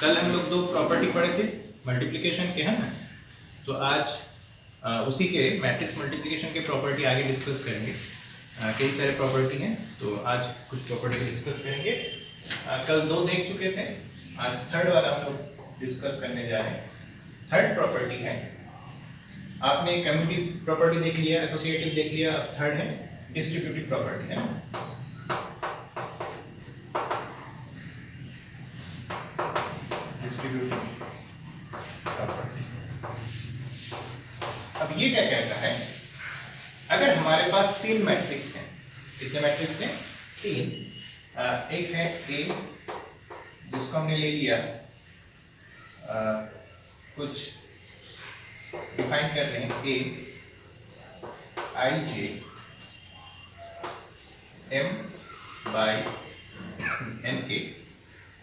कल हम लोग दो प्रॉपर्टी पढ़े थे मल्टीप्लिकेशन के, है ना। तो आज उसी के मैट्रिक्स मल्टीप्लिकेशन के प्रॉपर्टी आगे डिस्कस करेंगे। कई सारे प्रॉपर्टी हैं, तो आज कुछ प्रॉपर्टी डिस्कस करेंगे। कल दो देख चुके थे, आज थर्ड वाला हम लोग डिस्कस करने जा रहे हैं। थर्ड प्रॉपर्टी है, आपने कम्युनिटी प्रॉपर्टी देख लिया, एसोसिएटिव देख लिया, थर्ड है डिस्ट्रीब्यूटिव प्रॉपर्टी, है ना। अब ये क्या कहता है, अगर हमारे पास तीन मैट्रिक्स हैं, कितने मैट्रिक्स हैं? तीन। एक है ए, जिसको हमने ले लिया, कुछ डिफाइन कर रहे हैं, ए आई जे एम बाई एन के,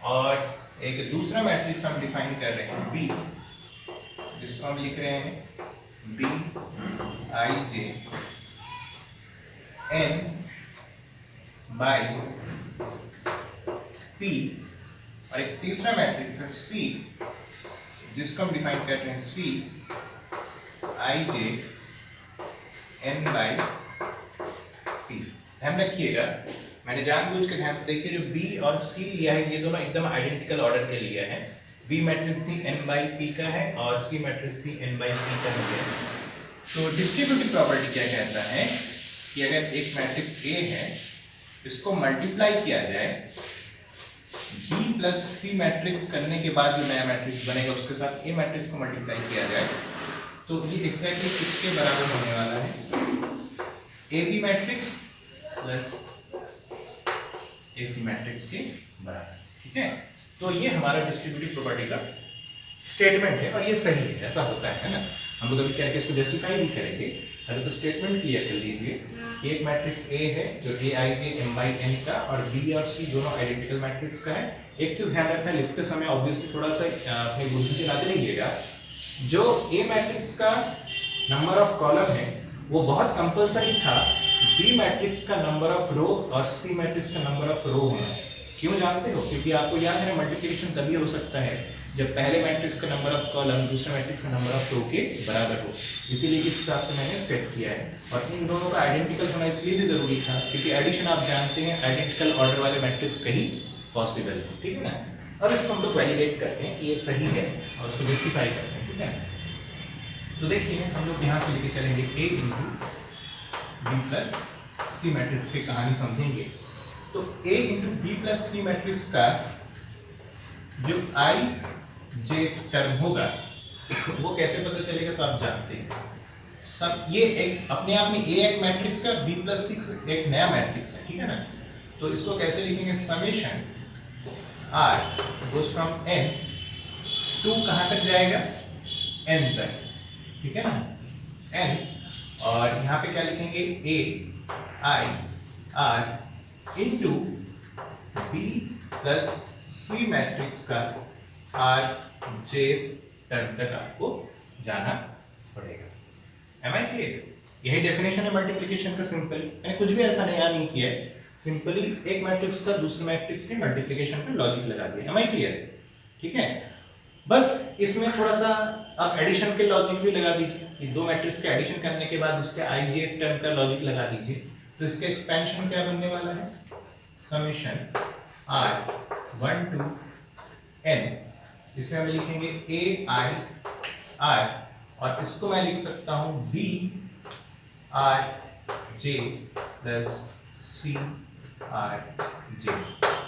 और एक दूसरा मैट्रिक्स हम डिफाइन कर रहे हैं बी, जिसको हम लिख रहे हैं B I J N by P, और एक तीसरा मैट्रिक्स है सी, जिसको हम डिफाइन कर रहे हैं सी आई जे एन बाई पी। ध्यान रखिएगा, मैंने जानबूझ के ध्यान से देखिए, जो बी और सी लिया है ये दोनों एकदम आइडेंटिकल ऑर्डर के लिए है। बी मैट्रिक्स भी n बाई पी का है और सी मैट्रिक्स भी n बाई पी का है। तो डिस्ट्रीब्यूटिव प्रॉपर्टी क्या कहता है कि अगर एक मैट्रिक्स A है, इसको मल्टीप्लाई किया जाए B प्लस सी मैट्रिक्स करने के बाद जो नया मैट्रिक्स बनेगा उसके साथ A मैट्रिक्स को मल्टीप्लाई किया जाए, तो ये एग्जैक्टली किसके बराबर होने वाला है? AB matrix plus AC matrix के बराबर। ठीक है, तो ये हमारा डिस्ट्रीब्यूटिव प्रॉपर्टी का स्टेटमेंट है और ये सही है, ऐसा होता है ना। हम लोग अभी क्या इसको जस्टिफाई भी करेंगे। पहले तो स्टेटमेंट क्लियर कर लीजिए कि एक मैट्रिक्स A है जो A I J M by N का, और B और C दोनों आइडेंटिकल मैट्रिक्स का है। एक चीज ध्यान रखना, लिखते समय ऑब्वियसली थोड़ा सा अपनी बुद्धि चलाते रहिएगा। जो A मैट्रिक्स का नंबर ऑफ कॉलम है वो बहुत कंपल्सरी था B मैट्रिक्स का नंबर ऑफ रो और C मैट्रिक्स का नंबर ऑफ रो होना। क्यों जानते हो? क्योंकि आपको याद है मल्टीप्लिकेशन तभी हो सकता है जब पहले मैट्रिक्स का नंबर ऑफ कॉलम दूसरे मैट्रिक्स का नंबर ऑफ रो के बराबर हो। इसीलिए इस हिसाब से मैंने सेट किया है, और इन दोनों का आइडेंटिकल होना इसलिए भी जरूरी था क्योंकि एडिशन आप जानते हैं आइडेंटिकल ऑर्डर वाले मैट्रिक्स कहीं पॉसिबल है। ठीक है ना। अब इसको हम लोग वैलिडेट करते हैं कि ये सही है और उसको जस्टिफाई करते हैं। ठीक है, तो देखिए हम लोग यहाँ से लेके चलेंगे A into B plus C matrix की कहानी समझेंगे। तो A into B plus C matrix का जो आई जे टर्म होगा वो कैसे पता चलेगा? तो आप जानते हैं सब, ये एक अपने आप में A एक मैट्रिक्स है, B प्लस 6 एक नया मैट्रिक्स है। ठीक है ना। तो इसको कैसे लिखेंगे? Summation R goes from N to कहाँ तक जाएगा? N तक। ठीक है ना, N, और यहाँ पे क्या लिखेंगे? A I R into B प्लस सी मैट्रिक्स का R J टर्म तक आपको जाना पड़ेगा। Am I clear? यही डेफिनेशन है मल्टीप्लिकेशन का। सिंपल, मैंने कुछ भी ऐसा नया नहीं किया है, सिंपली एक मैट्रिक्स का दूसरे मैट्रिक्स के मल्टीप्लिकेशन पे लॉजिक लगा दिया। Am I clear? ठीक है, बस इसमें थोड़ा सा आप एडिशन के लॉजिक भी लगा दीजिए कि दो मैट्रिक्स के एडिशन करने के बाद उसके आई जे टर्म का लॉजिक लगा दीजिए। तो इसके एक्सपेंशन क्या बनने वाला है? समेशन R 1 to N, इसमें हम लिखेंगे A I R, और इसको मैं लिख सकता हूँ B R J plus C R J।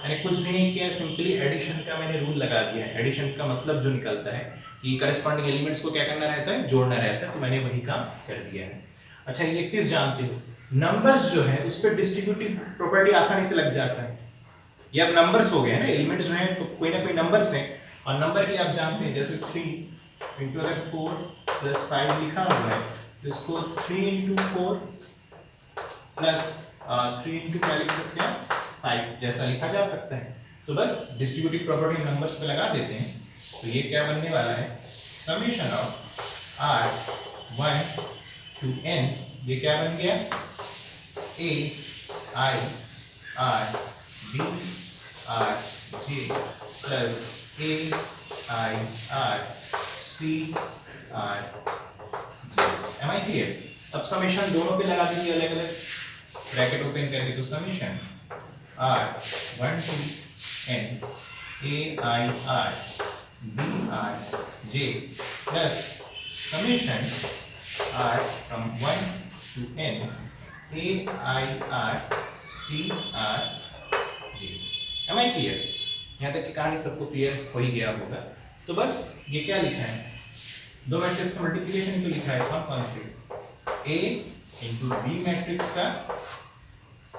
मैंने कुछ भी नहीं किया, सिंपली एडिशन का मैंने रूल लगा दिया है। एडिशन का मतलब जो निकलता है कि करस्पॉन्डिंग एलिमेंट्स को क्या करना रहता है? जोड़ना रहता है। तो मैंने वही काम कर दिया है। अच्छा, ये एक चीज जानते हो, नंबर्स जो है उस पर डिस्ट्रीब्यूटिव प्रॉपर्टी आसानी से लग जाता है। ये अब नंबर्स हो गए हैं ना, एलिमेंट्स जो हैं तो कोई ना कोई नंबर्स हैं, और नंबर के लिए आप जानते हैं जैसे 3 इंटू अगर 4 प्लस 5 लिखा हुआ है तो इसको 3 इंटू 4 प्लस 3 इंटू क्या लिख सकते हैं? 5 जैसा लिखा जा सकता है। तो बस डिस्ट्रीब्यूटिव प्रॉपर्टी नंबर्स पे लगा देते हैं। तो ये क्या बनने वाला है? Summation of R 1 to N, ये क्या बन गया? A I R B R J प्लस A I R C R J. Am I clear? अब समेशन दोनों पे लगा दीजिए अलग अलग, ब्रैकेट ओपन करके, तो summation R 1 to n A I R B R J plus summation R from 1 to n A I R C R J. Am I clear? यहाँ तक की कहानी सबको क्लियर हो ही गया होगा। तो बस ये क्या लिखा है, दो मैट्रिक्स का मल्टीप्लिकेशन तो लिखा है, कौन कौन से, ए इंटू बी मैट्रिक्स का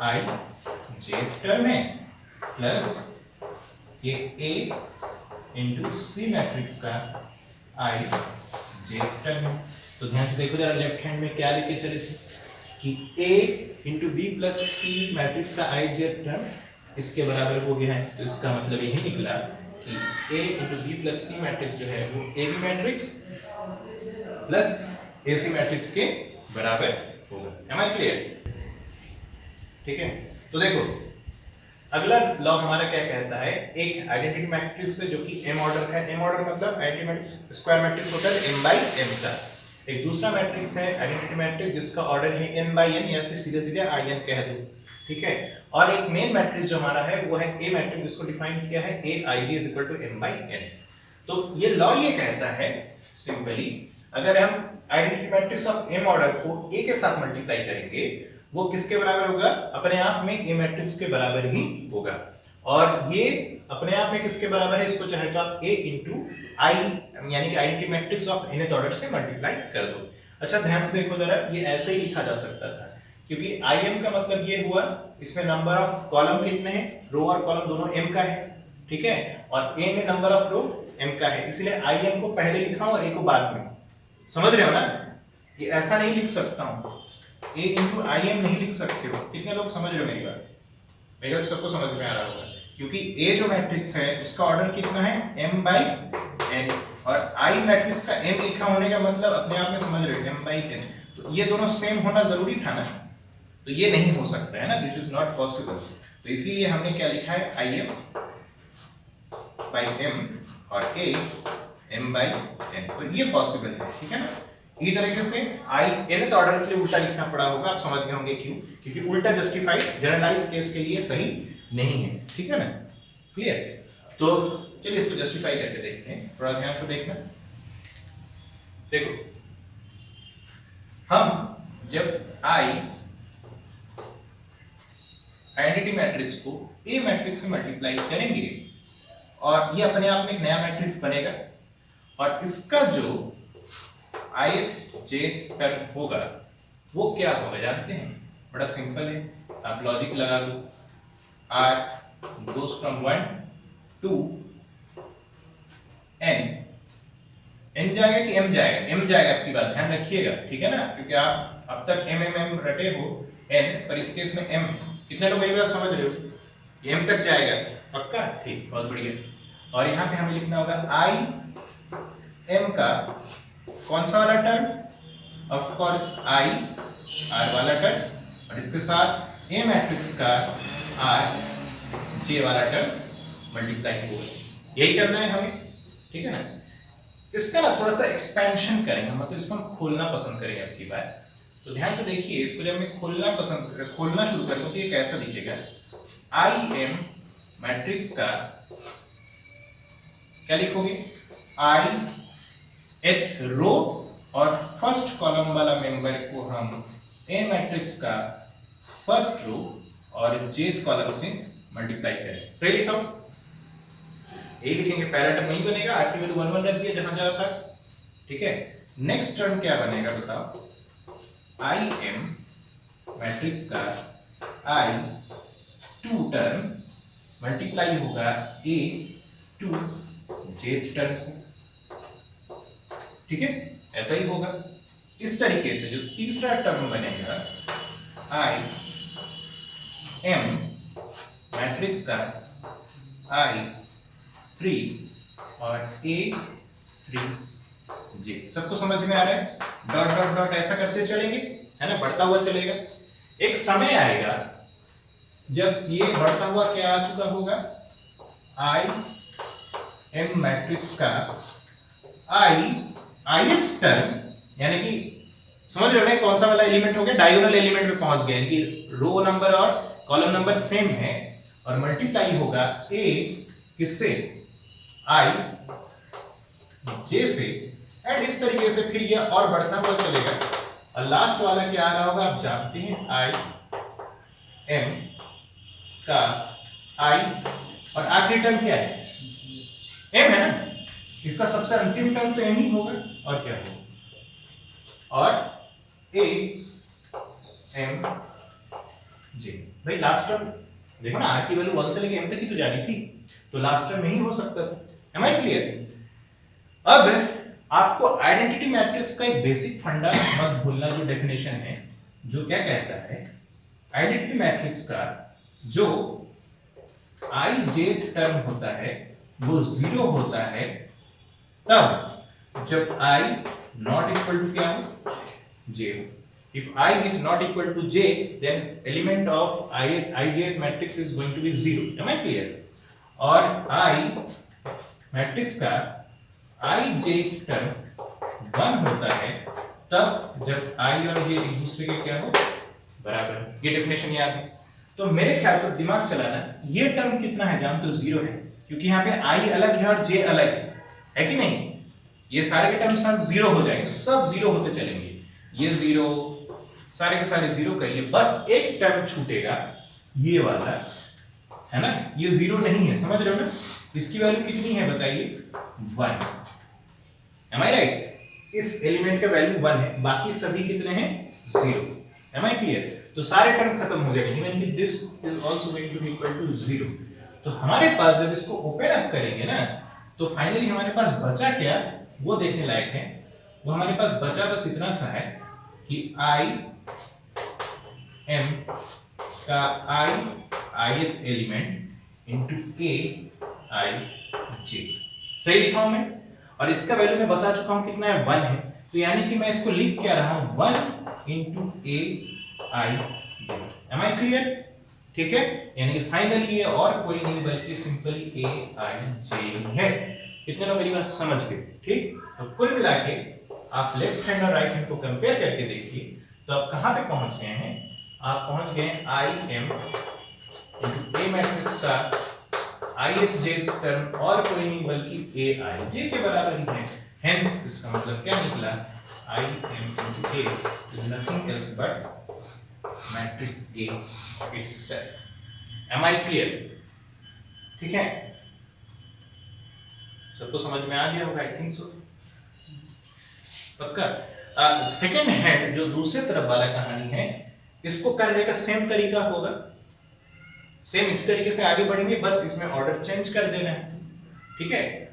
आई जे टर्म है प्लस ये ए इंटू सी मैट्रिक्स का आई जे टर्म है। तो ध्यान से देखो जरा, लेफ्ट हैंड में क्या लिखे चले थे कि A into B plus C matrix का आई जे टर्म इसके बराबर हो गया है। तो इसका मतलब यही निकला कि A into B plus C matrix जो है वो A B matrix plus A C matrix के बराबर होगा। Am I clear? ठीक है, तो देखो अगला लॉ हमारा क्या कहता है, एक आइडेंटिटी मैट्रिक्स है जो कि एम ऑर्डर का है। एम ऑर्डर मतलब आइडेंटिटी मैट्रिक्स स्क्वायर मैट्रिक्स होता है m by m का। एक दूसरा मैट्रिक्स है आइडेंटिटी मैट्रिक्स जिसका ऑर्डर है n by n या फिर सीधे सीधे in कह दो, ठीक है। और एक मेन मैट्रिक्स जो हमारा है वो है ए मैट्रिक्स, जिसको डिफाइन किया है aij = m by n। तो ये लॉ ये कहता है सिंपली, अगर हम identity matrix of M order को ए के साथ मल्टीप्लाई करेंगे वो किसके बराबर होगा, अपने आप में ए मैट्रिक्स के बराबर ही होगा। और ये अपने आप में किसके बराबर है, इसको चाहे तो आप a इंटू आई यानी कि identity matrix of nth order से मल्टीप्लाई कर दो। अच्छा ध्यान से देखो जरा, ये ऐसे ही लिखा जा सकता था क्योंकि im का मतलब ये हुआ, इसमें नंबर ऑफ कॉलम कितने हैं, रो और कॉलम दोनों m का है, ठीक है, और a में नंबर ऑफ रो m का है, इसलिए im को पहले लिखा हूं और a को बाद में। समझ रहे हो ना? ये ऐसा नहीं लिख सकता हूं, a इंटू आई एम नहीं लिख सकते हो। कितने लोग समझ रहे हो मेरी बात? मेरी बात सबको समझ में आ रहा होगा, क्योंकि a जो मैट्रिक्स है उसका ऑर्डर कितना है m by n, और i मैट्रिक्स का m लिखा होने का मतलब अपने आप में समझ रहे हो m by n, तो ये दोनों सेम होना जरूरी था ना, तो ये नहीं हो सकता है ना, दिस इज नॉट पॉसिबल। तो इसीलिए हमने क्या लिखा है i m by m और a m by n, तो ये पॉसिबल है, ठीक है ना। इसी तरीके से आई nth ऑर्डर के लिए उल्टा लिखना पड़ा होगा, आप समझ गए होंगे क्यों, क्योंकि उल्टा जस्टिफाइड जनरलाइज केस के लिए सही नहीं है, ठीक है ना, क्लियर। तो चलिए इसको जस्टिफाई करके देखते हैं, थोड़ा ध्यान से देखना। देखो हम जब आई आइडेंटिटी मैट्रिक्स को ए मैट्रिक्स से मल्टीप्लाई करेंगे और ये अपने आप में एक नया मैट्रिक्स बनेगा, और इसका जो आई जे टर्म होगा वो क्या होगा जानते हैं, बड़ा सिंपल है, आप लॉजिक लगा दो, r goes from 1 to n जाएगा कि m जाएगा, m जाएगा, आपकी बात ध्यान रखिएगा, ठीक है ना, क्योंकि आप अब तक m रटे हो n, पर इस केस में m, कितने लोग मेरी बात समझ रहे हो, m तक जाएगा पक्का, ठीक, बहुत बढ़िया। और यहाँ पे हमें लिखना होगा i m का कौन सा वाला term, of course I R वाला टर्म, और इसके साथ ए मैट्रिक्स का आर जे वाला टर्म मल्टीप्लाई होगा, यही करना है हमें, ठीक है ना। इसका ना थोड़ा सा एक्सपेंशन करेंगे, मतलब इसको हम खोलना पसंद करेंगे आपकी बात। तो ध्यान से देखिए, इसको जब मैं खोलना शुरू करूंगा तो ये कैसा दिखेगा, आई एम मैट्रिक्स का क्या लिखोगे, आई एथ रो और फर्स्ट कॉलम वाला मेंबर को हम ए मैट्रिक्स का फर्स्ट रो और जेथ कॉलम से मल्टीप्लाई करें, सही लिखा हूं, ए लिखेंगे, पहला टर्म नहीं बनेगा, आर की वैल्यू 1 1 रख दिया जहां जहां था, ठीक है। नेक्स्ट टर्म क्या बनेगा बताओ, आई एम मैट्रिक्स का आई टू टर्म मल्टीप्लाई होगा ए टू जेथ टर्म से, ठीक है, ऐसा ही होगा। इस तरीके से जो तीसरा टर्म बनेगा आई एम मैट्रिक्स का आई 3 और ए 3 जे, सबको समझ में आ रहा है, डॉट डॉट डॉट ऐसा करते चलेंगे, है ना, बढ़ता हुआ चलेगा। एक समय आएगा जब ये बढ़ता हुआ क्या आ चुका होगा, आई एम मैट्रिक्स का ith टर्म, यानी कि समझ रहे हो ना कौन सा वाला एलिमेंट हो गया, डायगोनल एलिमेंट पे पहुंच गए, यानी कि रो नंबर और कॉलम नंबर सेम है और मल्टीप्लाई होगा a किससे, i j से, एंड इस तरीके से फिर ये और बढ़ता हुआ चलेगा और लास्ट वाला क्या आ रहा होगा आप जानते हैं, i m का i और आखिरी टर्म क्या है, m है ना, इसका सबसे अंतिम टर्म तो m ही होगा और क्या होगा, और a m j। भाई लास्ट टर्म देखो ना, r की वैल्यू 1 से लेके m तक ही तो जानी थी, तो लास्ट टर्म नहीं हो सकता था। Am I clear? अब आपको आइडेंटिटी मैट्रिक्स का एक बेसिक फंडा मत भूलना, जो डेफिनेशन है, जो क्या कहता है, आइडेंटिटी मैट्रिक्स का जो i jth टर्म होता है वो 0 होता है तब जब i नॉट इक्वल टू क्या हो, j हो। If I is not equal to j, then element of ijth matrix is going to be 0. Am I clear? और I मैट्रिक्स का ijth टर्म 1 होता है तब जब I और j एक दूसरे के क्या हो, बराबर। ये डेफिनेशन याद है? तो मेरे ख्याल से दिमाग चलाना, ये टर्म कितना है जानते हो, 0 है, क्योंकि यहाँ पे I अलग है और j अलग है कि नहीं? ये सारे के टर्म्स हम 0 हो जाएंगे, सब 0 होते चलेंगे, ये 0, सारे के सारे 0 करिए, बस एक टर्म छूटेगा, ये वाला है ना, ये 0 नहीं है, समझ रहे हो ना? इसकी वैल्यू कितनी है बताइए, 1। Am I right? इस एलिमेंट का वैल्यू 1 है, बाकी सभी कितने हैं, 0। Am I clear? तो सारे टर्म खत्म हो जाएंगे, इवन कि this is also going to be equal to 0। तो हमारे पास जब इसको ओपन अप करेंगे ना, तो फाइनली हमारे पास बचा क्या, वो देखने लायक है। वो हमारे पास बचा बस इतना सा है कि I m का ith element into a i j, सही लिखा हूं मैं? और इसका वैल्यू मैं बता चुका हूं कितना है, 1 है, तो यानी कि मैं इसको लिख क्या रहा हूं, 1 into a i j। Am I clear? ठीक है, यानी कि फाइनली ये और कोई नहीं बल्कि सिंपली a i j है। कितने लोग मेरी बात समझ गए? ठीक, तो कुल मिला के आप लेफ्ट हैंड और राइट हैंड को कंपेयर करके देखिए, तो आप कहां पे पहुंच गए हैं, आप पहुंच गए I m into a matrix का ith j टर्म और कोई नहीं बल्कि a i j के बराबर ही है। हेंस इसका मतलब क्या निकला, I m into a is nothing else but matrix a itself. Am I clear? ठीक है, सबको समझ में आ गया होगा, आई थिंक सो, पक्का। सेकेंड हैंड जो दूसरे तरफ वाला कहानी है, इसको करने का सेम तरीका होगा, सेम इस तरीके से आगे बढ़ेंगे, बस इसमें ऑर्डर चेंज कर देना है, ठीक है।